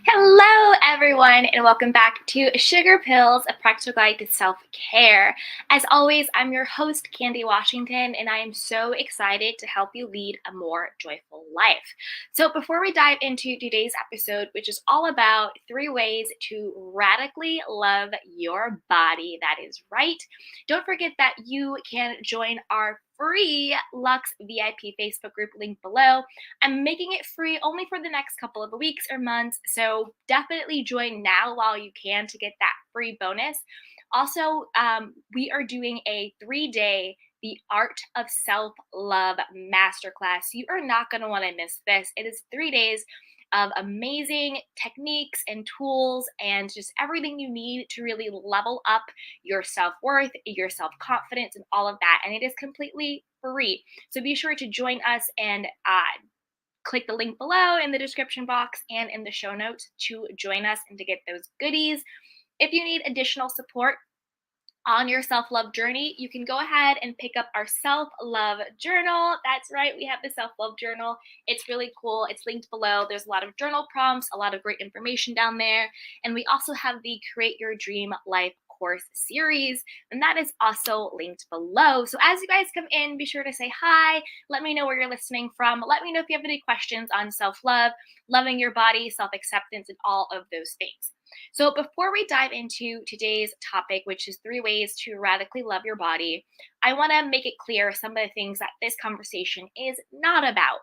Hello, everyone, and welcome back to Sugar Pills, a practical guide to self-care. As always, I'm your host, Candy Washington, and I am so excited to help you lead a more joyful life. So before we dive into today's episode, which is all about 3 ways to radically love your body, that is right, don't forget that you can join our free Lux VIP Facebook group link below. I'm making it free only for the next couple of weeks or months, so definitely join now while you can to get that free bonus. Also, we are doing a 3-day The Art of Self Love Masterclass. You are not going to want to miss this. It is 3 days of amazing techniques and tools and just everything you need to really level up your self worth, your self confidence, and all of that. And it is completely free. So be sure to join us and click the link below in the description box and in the show notes to join us and to get those goodies. If you need additional support on your self-love journey, you can go ahead and pick up our self-love journal. That's right, we have the self-love journal. It's really cool. It's linked below. There's a lot of journal prompts, a lot of great information down there. And we also have the Create Your Dream Life course series, and that is also linked below. So as you guys come in, be sure to say hi. Let me know where you're listening from. Let me know if you have any questions on self-love, loving your body, self-acceptance, and all of those things. So before we dive into today's topic, which is 3 ways to radically love your body, I want to make it clear some of the things that this conversation is not about.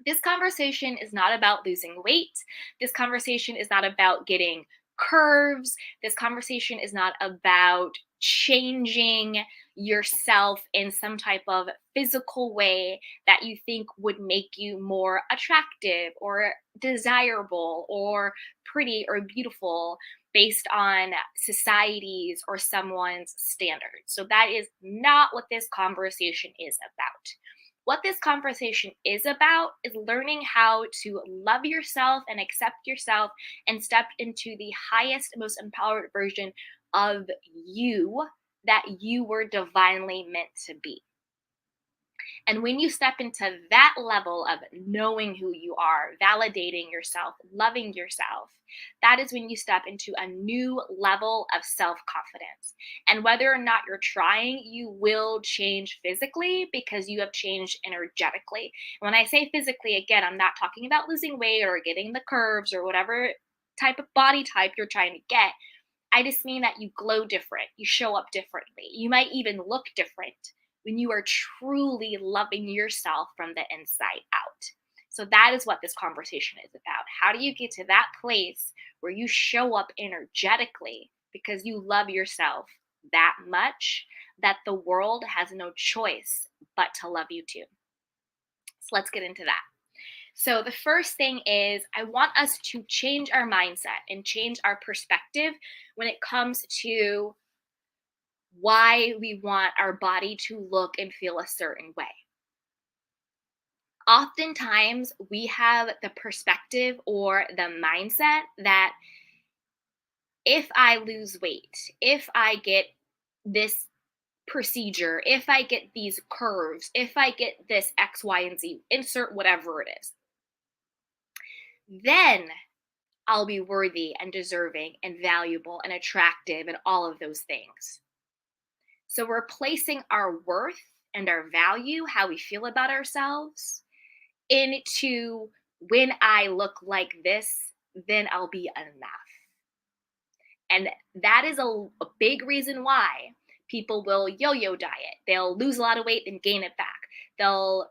This conversation is not about losing weight. This conversation is not about getting curves. This conversation is not about changing yourself in some type of physical way that you think would make you more attractive or desirable or pretty or beautiful based on society's or someone's standards. So that is not what this conversation is about. What this conversation is about is learning how to love yourself and accept yourself and step into the highest, most empowered version of you that you were divinely meant to be. And when you step into that level of knowing who you are, validating yourself, loving yourself, that is when you step into a new level of self confidence. And whether or not you're trying, you will change physically because you have changed energetically. When I say physically, again, I'm not talking about losing weight or getting the curves or whatever type of body type you're trying to get. I just mean that you glow different, you show up differently. You might even look different when you are truly loving yourself from the inside out. So that is what this conversation is about. How do you get to that place where you show up energetically because you love yourself that much that the world has no choice but to love you too? So let's get into that. So, the first thing is, I want us to change our mindset and change our perspective when it comes to why we want our body to look and feel a certain way. Oftentimes, we have the perspective or the mindset that if I lose weight, if I get this procedure, if I get these curves, if I get this X, Y, and Z, insert whatever it is, then I'll be worthy and deserving and valuable and attractive and all of those things. So we're placing our worth and our value, how we feel about ourselves, into when I look like this, then I'll be enough. And that is a big reason why people will yo-yo diet. They'll lose a lot of weight and gain it back. They'll,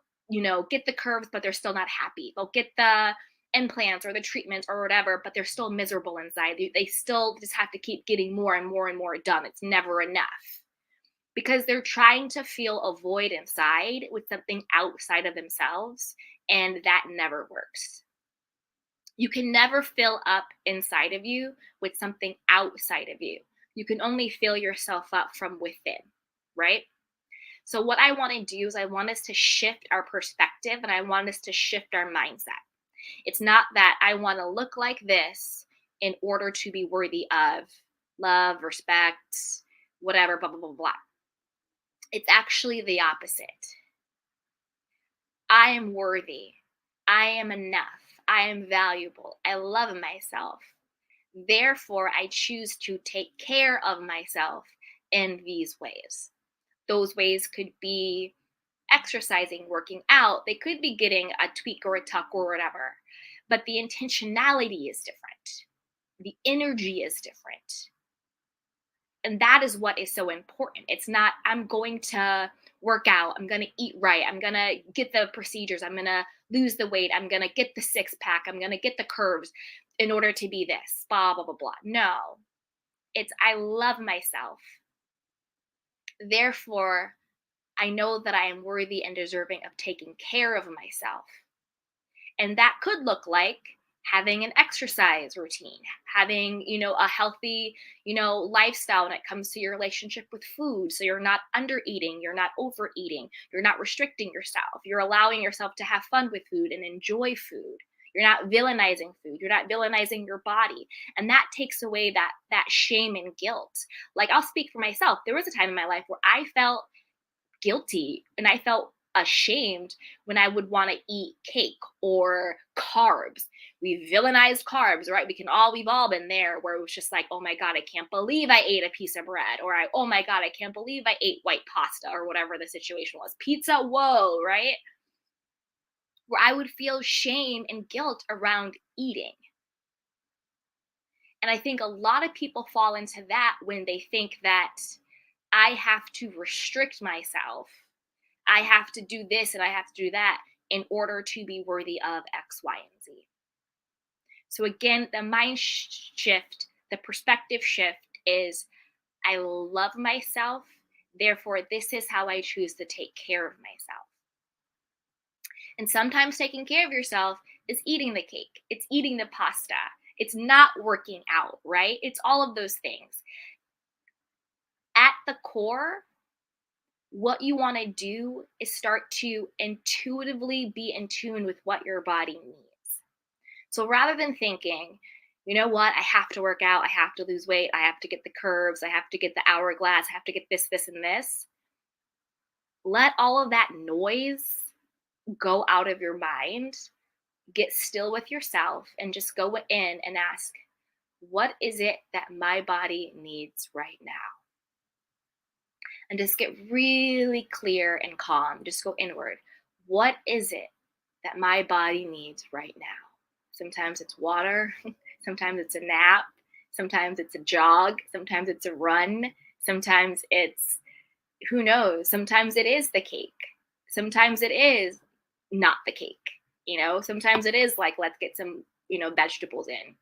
get the curves, but they're still not happy. They'll get the implants or the treatments or whatever, but they're still miserable inside. They still just have to keep getting more and more and more done. It's never enough because they're trying to fill a void inside with something outside of themselves, and that never works. You can never fill up inside of you with something outside of you. You can only fill yourself up from within, right? So, what I want to do is, I want us to shift our perspective and I want us to shift our mindset. It's not that I want to look like this in order to be worthy of love, respect, whatever, blah, blah, blah, blah. It's actually the opposite. I am worthy. I am enough. I am valuable. I love myself. Therefore, I choose to take care of myself in these ways. Those ways could be exercising, working out, they could be getting a tweak or a tuck or whatever. But the intentionality is different, the energy is different. And that is what is so important. It's not, I'm going to work out, I'm going to eat right, I'm going to get the procedures, I'm going to lose the weight, I'm going to get the six pack, I'm going to get the curves in order to be this, blah, blah, blah, blah. No, it's I love myself. Therefore, I know that I am worthy and deserving of taking care of myself. And that could look like having an exercise routine, having, a healthy, lifestyle when it comes to your relationship with food. So you're not under eating, you're not overeating, you're not restricting yourself. You're allowing yourself to have fun with food and enjoy food. You're not villainizing food. You're not villainizing your body. And that takes away that shame and guilt. Like, I'll speak for myself. There was a time in my life where I felt guilty and I felt ashamed when I would want to eat cake or carbs. We villainized carbs, right? We've all been there where it was just like, oh my God, I can't believe I ate a piece of bread. Or oh my God, I can't believe I ate white pasta or whatever the situation was. Pizza, whoa, right? Where I would feel shame and guilt around eating. And I think a lot of people fall into that when they think that I have to restrict myself, I have to do this and I have to do that in order to be worthy of X, Y, and Z. So again, the mind shift, the perspective shift is I love myself. Therefore, this is how I choose to take care of myself. And sometimes taking care of yourself is eating the cake, it's eating the pasta, it's not working out, right? It's all of those things. At the core, what you want to do is start to intuitively be in tune with what your body needs. So rather than thinking, you know what, I have to work out, I have to lose weight, I have to get the curves, I have to get the hourglass, I have to get this, this, and this, let all of that noise go out of your mind, get still with yourself, and just go in and ask, what is it that my body needs right now? And just get really clear and calm. Just go inward. What is it that my body needs right now? Sometimes it's water. Sometimes it's a nap. Sometimes it's a jog. Sometimes it's a run. Sometimes it's, who knows? Sometimes it is the cake. Sometimes it is not the cake. Sometimes it is like, let's get some, vegetables in.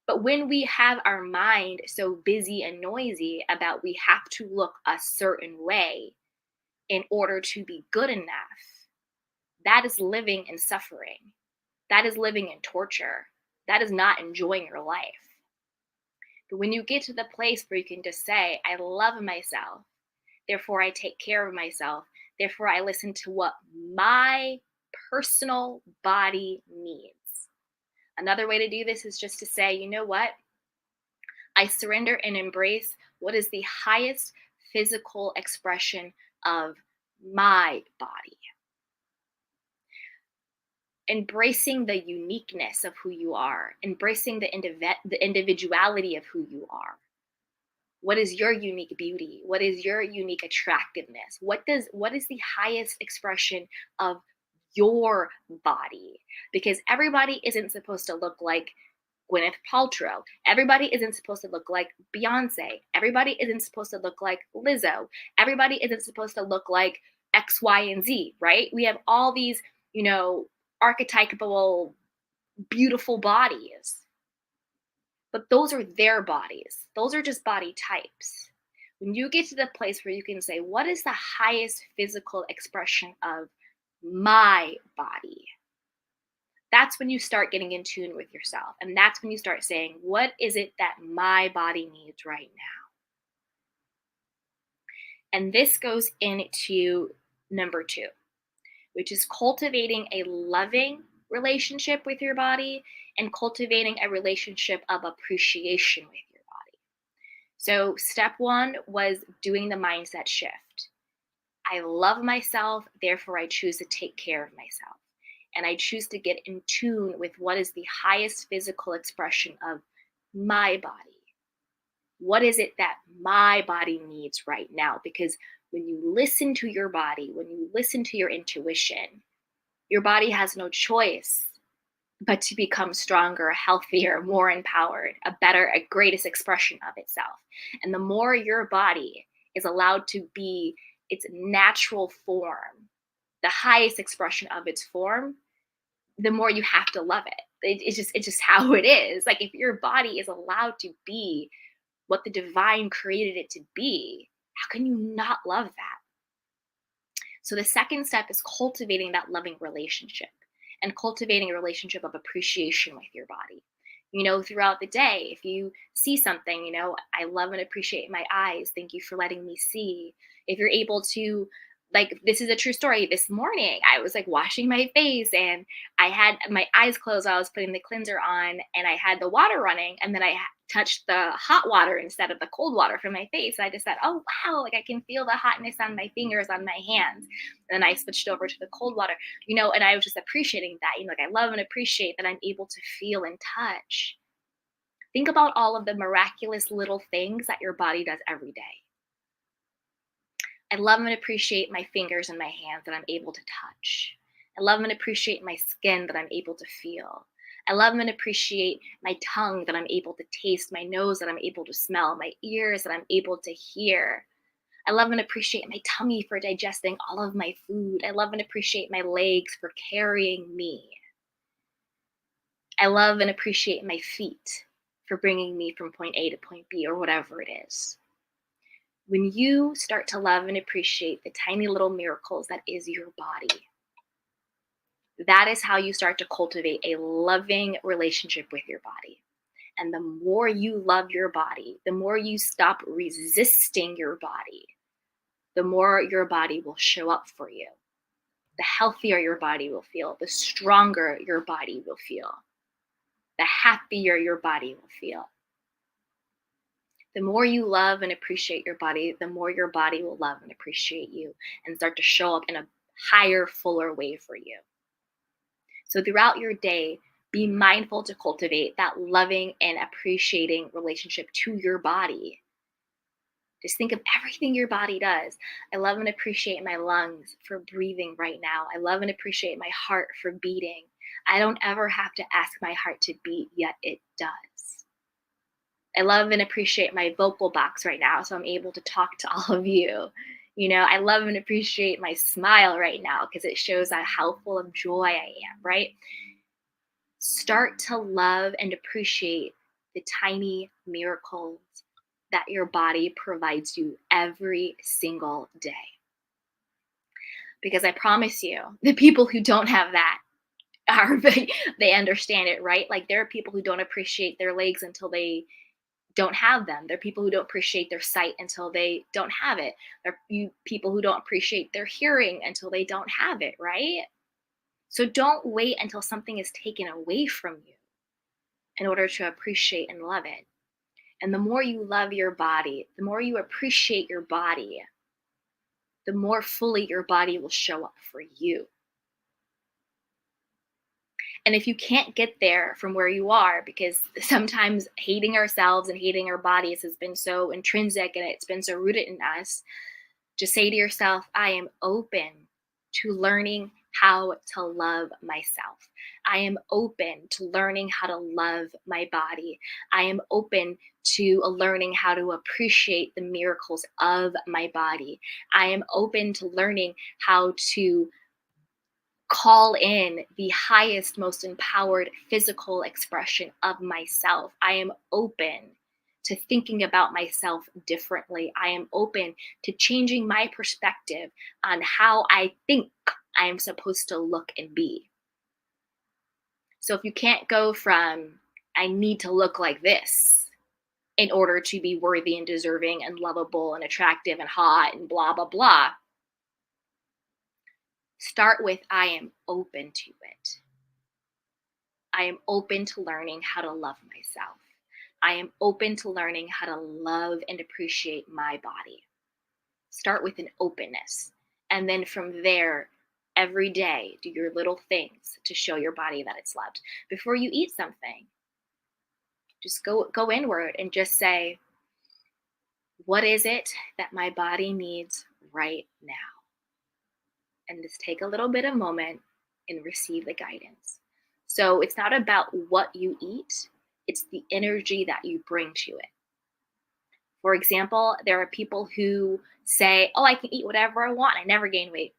But when we have our mind so busy and noisy about we have to look a certain way in order to be good enough, that is living in suffering. That is living in torture. That is not enjoying your life. But when you get to the place where you can just say, I love myself, therefore I take care of myself, therefore I listen to what my personal body needs. Another way to do this is just to say, you know what? I surrender and embrace what is the highest physical expression of my body. Embracing the uniqueness of who you are, embracing the individuality of who you are. What is your unique beauty? What is your unique attractiveness? What is the highest expression of your body? Because everybody isn't supposed to look like Gwyneth Paltrow. Everybody isn't supposed to look like Beyonce. Everybody isn't supposed to look like Lizzo. Everybody isn't supposed to look like X, Y, and Z, right? We have all these, archetypal, beautiful bodies. But those are their bodies. Those are just body types. When you get to the place where you can say, what is the highest physical expression of my body? That's when you start getting in tune with yourself. And that's when you start saying, what is it that my body needs right now? And this goes into number 2, which is cultivating a loving relationship with your body and cultivating a relationship of appreciation with your body. So step 1 was doing the mindset shift. I love myself, therefore I choose to take care of myself. and I choose to get in tune with what is the highest physical expression of my body. What is it that my body needs right now? Because when you listen to your body, when you listen to your intuition, your body has no choice but to become stronger, healthier, more empowered, a greatest expression of itself. And the more your body is allowed to be its natural form, the highest expression of its form, the more you have to love it. It's just how it is. Like if your body is allowed to be what the divine created it to be, how can you not love that? So the second step is cultivating that loving relationship and cultivating a relationship of appreciation with your body. Throughout the day, if you see something, I love and appreciate my eyes. Thank you for letting me see. If you're able to, like, this is a true story. This morning, I was like washing my face and I had my eyes closed while I was putting the cleanser on and I had the water running and then I touched the hot water instead of the cold water from my face. And I just said, oh, wow, like I can feel the hotness on my fingers, on my hands. And then I switched over to the cold water, and I was just appreciating that. Like I love and appreciate that I'm able to feel and touch. Think about all of the miraculous little things that your body does every day. I love and appreciate my fingers and my hands that I'm able to touch. I love and appreciate my skin that I'm able to feel. I love and appreciate my tongue that I'm able to taste, my nose that I'm able to smell, my ears that I'm able to hear. I love and appreciate my tummy for digesting all of my food. I love and appreciate my legs for carrying me. I love and appreciate my feet for bringing me from point A to point B or whatever it is. When you start to love and appreciate the tiny little miracles that is your body, that is how you start to cultivate a loving relationship with your body. And the more you love your body, the more you stop resisting your body, the more your body will show up for you. The healthier your body will feel, the stronger your body will feel, the happier your body will feel. The more you love and appreciate your body, the more your body will love and appreciate you and start to show up in a higher, fuller way for you. So throughout your day, be mindful to cultivate that loving and appreciating relationship to your body. Just think of everything your body does. I love and appreciate my lungs for breathing right now. I love and appreciate my heart for beating. I don't ever have to ask my heart to beat, yet it does. I love and appreciate my vocal box right now, so I'm able to talk to all of you. I love and appreciate my smile right now because it shows how full of joy I am, right? Start to love and appreciate the tiny miracles that your body provides you every single day. Because I promise you, the people who don't have that they understand it, right? Like there are people who don't appreciate their legs until they don't have them. There are people who don't appreciate their sight until they don't have it. There are people who don't appreciate their hearing until they don't have it, right? So don't wait until something is taken away from you in order to appreciate and love it. And the more you love your body, the more you appreciate your body, the more fully your body will show up for you. And if you can't get there from where you are, because sometimes hating ourselves and hating our bodies has been so intrinsic and it's been so rooted in us, just say to yourself, I am open to learning how to love myself. I am open to learning how to love my body. I am open to learning how to appreciate the miracles of my body. I am open to learning how to call in the highest, most empowered physical expression of myself. I am open to thinking about myself differently. I am open to changing my perspective on how I think I am supposed to look and be. So if you can't go from, I need to look like this in order to be worthy and deserving and lovable and attractive and hot and blah, blah, blah, start with, I am open to it. I am open to learning how to love myself. I am open to learning how to love and appreciate my body. Start with an openness. And then from there, every day, do your little things to show your body that it's loved. Before you eat something, just go inward and just say, what is it that my body needs right now? And just take a little bit of moment and receive the guidance. So it's not about what you eat, it's the energy that you bring to it. For example, there are people who say, oh, I can eat whatever I want, I never gain weight.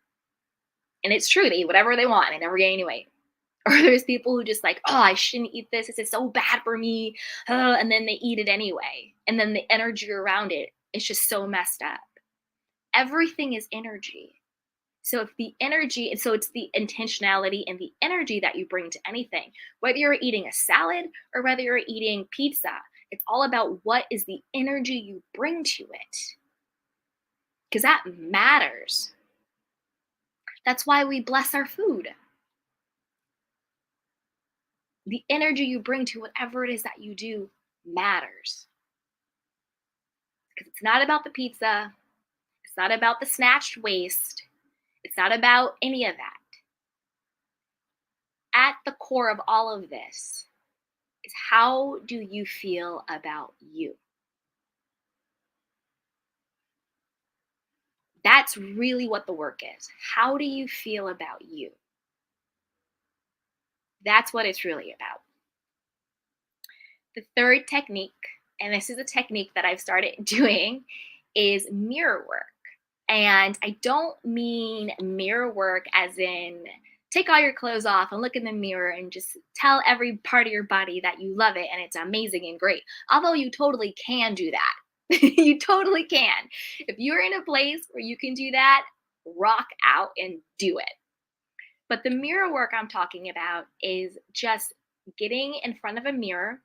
And it's true, they eat whatever they want, they never gain any weight. Or there's people who just like, oh, I shouldn't eat this, this is so bad for me, and then they eat it anyway. And then the energy around it is just so messed up. Everything is energy. So if the energy, and so it's the intentionality and the energy that you bring to anything, whether you're eating a salad or whether you're eating pizza, it's all about what is the energy you bring to it. Because that matters. That's why we bless our food. The energy you bring to whatever it is that you do matters. Because it's not about the pizza. It's not about the snatched waist. It's not about any of that. At the core of all of this is, how do you feel about you? That's really what the work is. How do you feel about you? That's what it's really about. The third technique, and this is a technique that I've started doing, is mirror work. And I don't mean mirror work as in take all your clothes off and look in the mirror and just tell every part of your body that you love it and it's amazing and great. Although you totally can do that. You totally can. If you're in a place where you can do that, rock out and do it. But the mirror work I'm talking about is just getting in front of a mirror,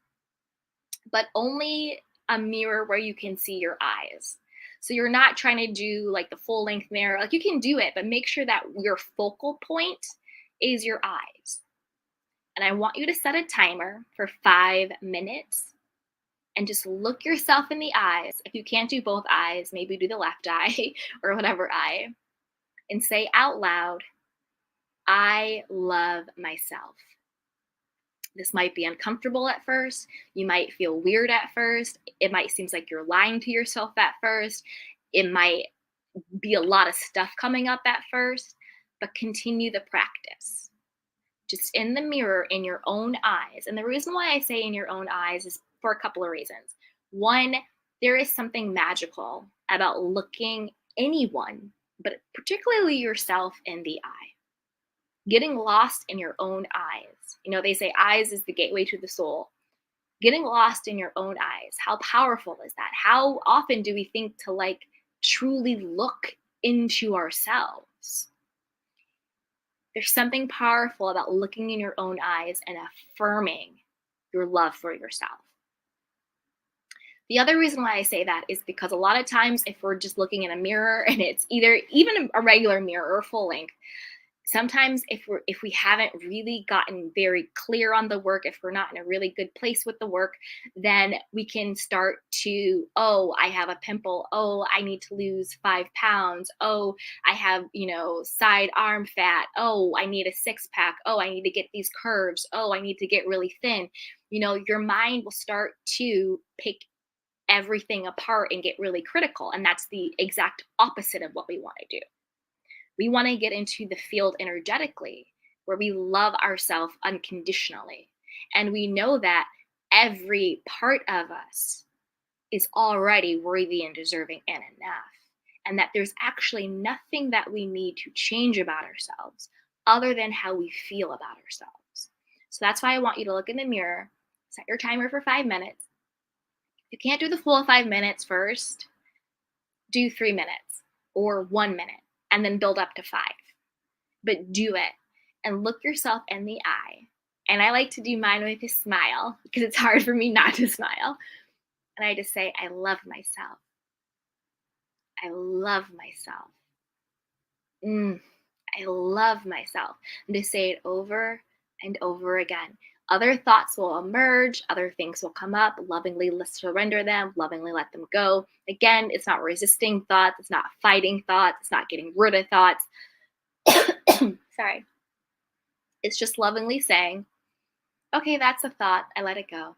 but only a mirror where you can see your eyes. So you're not trying to do like the full length mirror. Like, you can do it, but make sure that your focal point is your eyes. And I want you to set a timer for 5 minutes and just look yourself in the eyes. If you can't do both eyes, maybe do the left eye or whatever eye, and say out loud, I love myself. This might be uncomfortable at first. You might feel weird at first. It might seem like you're lying to yourself at first. It might be a lot of stuff coming up at first, but continue the practice. Just in the mirror, in your own eyes. And the reason why I say in your own eyes is for a couple of reasons. One, there is something magical about looking anyone, but particularly yourself, in the eye. Getting lost in your own eyes. You know, they say eyes is the gateway to the soul. Getting lost in your own eyes. How powerful is that? How often do we think to like truly look into ourselves? There's something powerful about looking in your own eyes and affirming your love for yourself. The other reason why I say that is because a lot of times if we're just looking in a mirror and it's either even a regular mirror or full length, sometimes if we haven't really gotten very clear on the work, if we're not in a really good place with the work, then we can start to, oh, I have a pimple. Oh, I need to lose 5 pounds. Oh, I have, side arm fat. Oh, I need a 6-pack. Oh, I need to get these curves. Oh, I need to get really thin. Your mind will start to pick everything apart and get really critical. And that's the exact opposite of what we want to do. We want to get into the field energetically where we love ourselves unconditionally. And we know that every part of us is already worthy and deserving and enough. And that there's actually nothing that we need to change about ourselves other than how we feel about ourselves. So that's why I want you to look in the mirror, set your timer for 5 minutes. If you can't do the full 5 minutes first, do 3 minutes or 1 minute. And then build up to 5. But do it and look yourself in the eye. And I like to do mine with a smile because it's hard for me not to smile. And I just say, I love myself. I love myself. I love myself. And to say it over and over again. Other thoughts will emerge, other things will come up, lovingly surrender them, lovingly let them go. Again, it's not resisting thoughts, it's not fighting thoughts, it's not getting rid of thoughts. Sorry. It's just lovingly saying, okay, that's a thought. I let it go.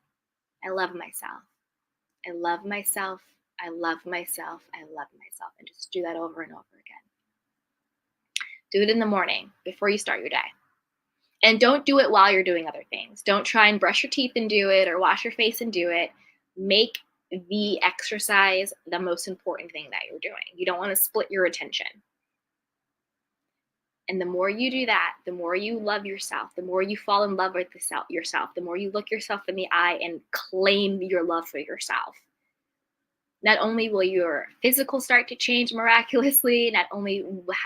I love myself. I love myself. I love myself. I love myself. And just do that over and over again. Do it in the morning before you start your day. And don't do it while you're doing other things. Don't try and brush your teeth and do it or wash your face and do it. Make the exercise the most important thing that you're doing. You don't want to split your attention. And the more you do that, the more you love yourself, the more you fall in love with yourself, the more you look yourself in the eye and claim your love for yourself. Not only will your physical start to change miraculously, not only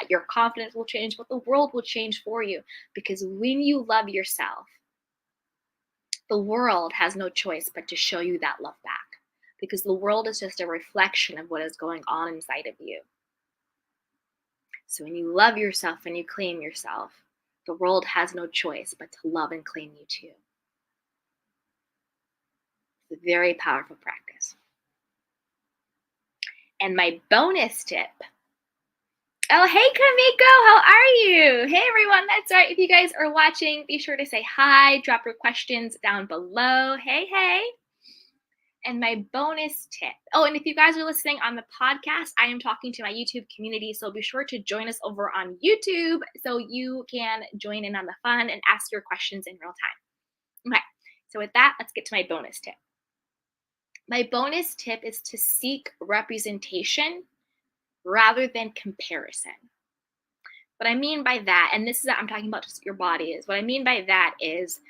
your confidence will change, but the world will change for you. Because when you love yourself, the world has no choice but to show you that love back. Because the world is just a reflection of what is going on inside of you. So when you love yourself and you claim yourself, the world has no choice but to love and claim you too. It's a very powerful practice. And my bonus tip. Oh, hey, Kamiko, how are you? Hey, everyone. That's right. If you guys are watching, be sure to say hi, drop your questions down below. Hey, hey. And my bonus tip. Oh, and if you guys are listening on the podcast, I am talking to my YouTube community. So be sure to join us over on YouTube so you can join in on the fun and ask your questions in real time. Okay. So with that, let's get to my bonus tip. My bonus tip is to seek representation rather than comparison. What I mean by that, and this is, I'm talking about just your body, is what I mean by that is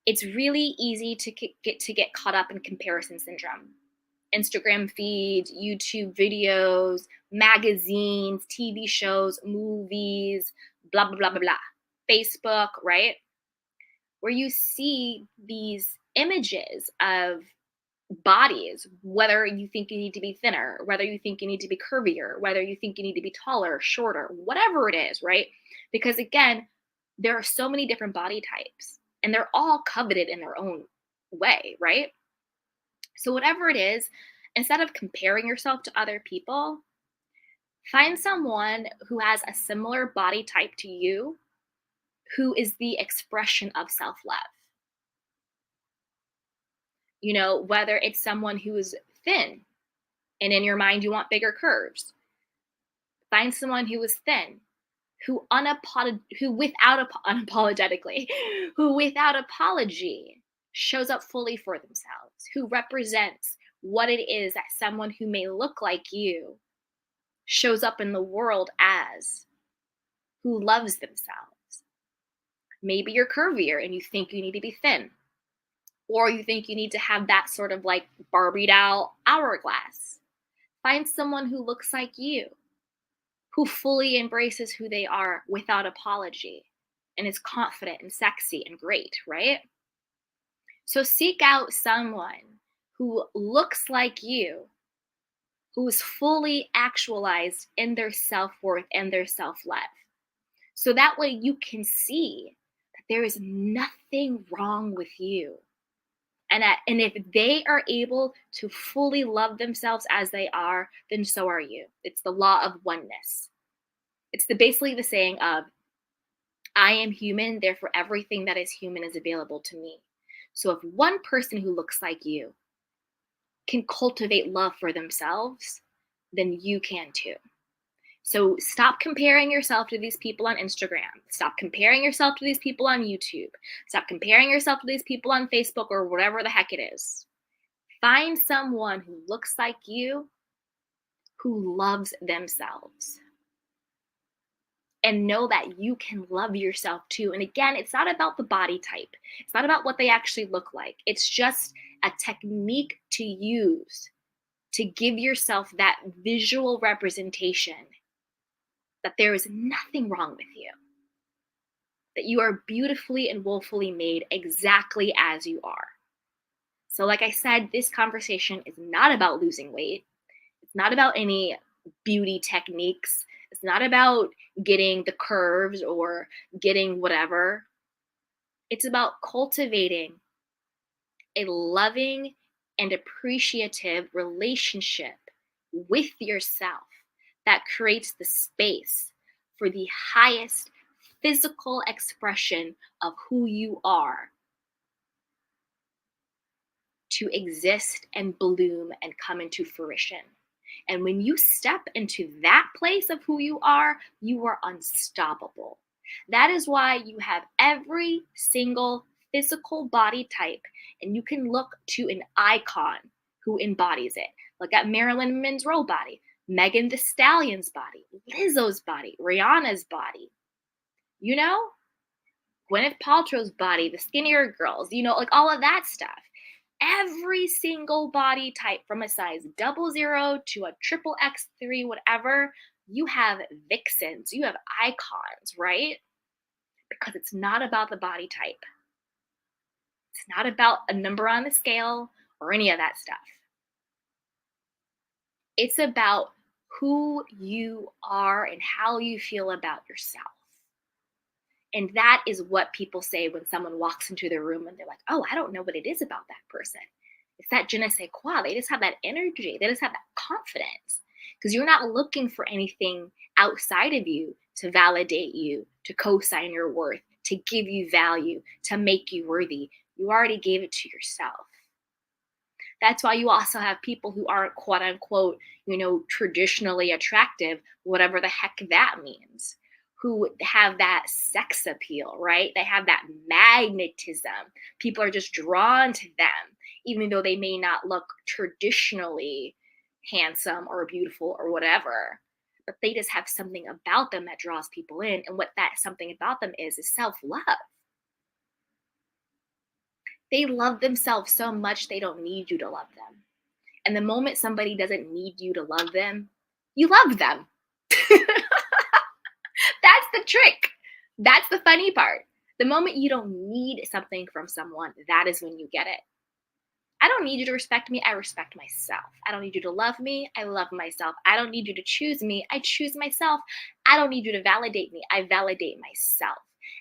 it's really easy to get caught up in comparison syndrome. Instagram feeds, YouTube videos, magazines, TV shows, movies, blah, blah, blah, blah, blah. Facebook, right? Where you see these images of bodies, whether you think you need to be thinner, whether you think you need to be curvier, whether you think you need to be taller, shorter, whatever it is, right? Because again, there are so many different body types and they're all coveted in their own way, right? So whatever it is, instead of comparing yourself to other people, find someone who has a similar body type to you, who is the expression of self-love. You know, whether it's someone who is thin and in your mind you want bigger curves. Find someone who is thin, who without apology shows up fully for themselves, who represents what it is that someone who may look like you shows up in the world as, who loves themselves. Maybe you're curvier and you think you need to be thin, or you think you need to have that sort of like Barbie doll hourglass. Find someone who looks like you, who fully embraces who they are without apology and is confident and sexy and great, right? So seek out someone who looks like you, who is fully actualized in their self-worth and their self-love. So that way you can see that there is nothing wrong with you. And if they are able to fully love themselves as they are, then so are you. It's the law of oneness. It's basically the saying of, I am human, therefore everything that is human is available to me. So if one person who looks like you can cultivate love for themselves, then you can too. So stop comparing yourself to these people on Instagram. Stop comparing yourself to these people on YouTube. Stop comparing yourself to these people on Facebook or whatever the heck it is. Find someone who looks like you, who loves themselves. And know that you can love yourself too. And again, it's not about the body type. It's not about what they actually look like. It's just a technique to use to give yourself that visual representation that there is nothing wrong with you, that you are beautifully and woefully made exactly as you are. So like I said, this conversation is not about losing weight. It's not about any beauty techniques. It's not about getting the curves or getting whatever. It's about cultivating a loving and appreciative relationship with yourself that creates the space for the highest physical expression of who you are to exist and bloom and come into fruition. And when you step into that place of who you are unstoppable. That is why you have every single physical body type, and you can look to an icon who embodies it. Look at Marilyn Monroe's body, Megan Thee Stallion's body, Lizzo's body, Rihanna's body. You know, Gwyneth Paltrow's body, the skinnier girls, like all of that stuff. Every single body type from a size 00 to a triple X3, whatever, you have vixens, you have icons, right? Because it's not about the body type. It's not about a number on the scale or any of that stuff. It's about who you are and how you feel about yourself. And that is what people say when someone walks into the room and they're like, oh, I don't know what it is about that person. It's that je ne sais quoi. They just have that energy. They just have that confidence. Because you're not looking for anything outside of you to validate you, to co-sign your worth, to give you value, to make you worthy. You already gave it to yourself. That's why you also have people who aren't quote unquote, traditionally attractive, whatever the heck that means, who have that sex appeal, right? They have that magnetism. People are just drawn to them, even though they may not look traditionally handsome or beautiful or whatever, but they just have something about them that draws people in. And what that something about them is self-love. They love themselves so much they don't need you to love them. And the moment somebody doesn't need you to love them, you love them. That's the trick. That's the funny part. The moment you don't need something from someone, that is when you get it. I don't need you to respect me. I respect myself. I don't need you to love me. I love myself. I don't need you to choose me. I choose myself. I don't need you to validate me. I validate myself.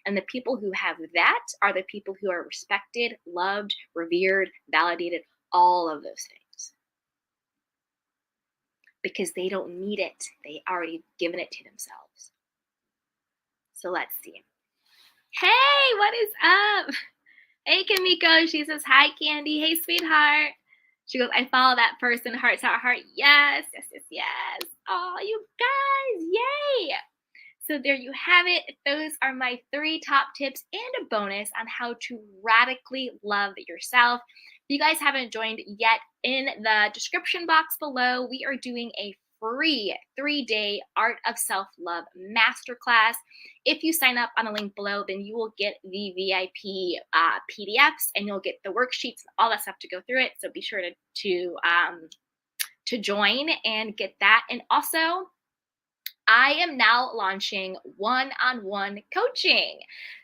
And the people who have that are the people who are respected, loved, revered, validated, all of those things. Because they don't need it. They already given it to themselves. So let's see. Hey, what is up? Hey, Kimiko. She says, hi, Candy. Hey, sweetheart. She goes, I follow that person. Hearts, heart. Yes, yes, yes, yes. Oh, you guys. Yay. So there you have it. Those are my 3 top tips and a bonus on how to radically love yourself. If you guys haven't joined yet, in the description box below, we are doing a free 3-day Art of Self-Love Masterclass. If you sign up on the link below, then you will get the VIP PDFs and you'll get the worksheets and all that stuff to go through it. So be sure to join and get that. And also, I am now launching one-on-one coaching.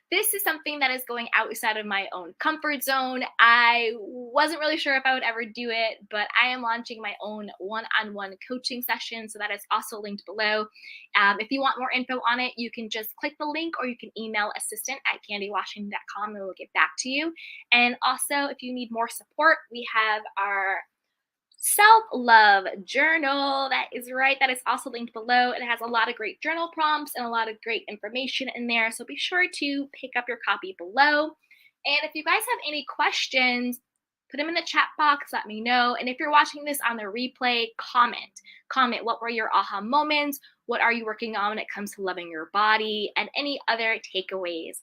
This is something that is going outside of my own comfort zone. I wasn't really sure if I would ever do it, but I am launching my own one-on-one coaching session. So that is also linked below. If you want more info on it, you can just click the link or you can email assistant@candywashington.com and we'll get back to you. And also, if you need more support, we have our self-love journal. That is right. That is also linked below. It has a lot of great journal prompts and a lot of great information in there. So be sure to pick up your copy below. And if you guys have any questions, put them in the chat box. Let me know. And if you're watching this on the replay, comment. What were your aha moments? What are you working on when it comes to loving your body and any other takeaways?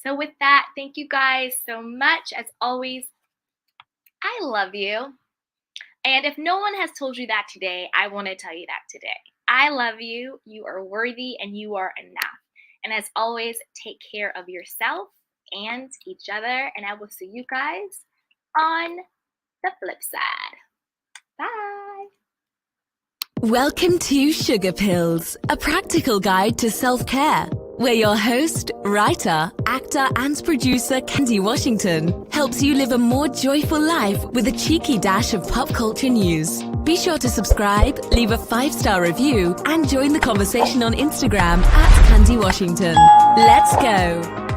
So with that, thank you guys so much. As always, I love you. And if no one has told you that today, I want to tell you that today. I love you. You are worthy and you are enough. And as always, take care of yourself and each other. And I will see you guys on the flip side. Bye. Welcome to Sugar Pills, a practical guide to self-care, where your host, writer, actor, and producer Candy Washington helps you live a more joyful life with a cheeky dash of pop culture news. Be sure to subscribe, leave a 5-star review, and join the conversation on Instagram @Candy Washington. Let's go!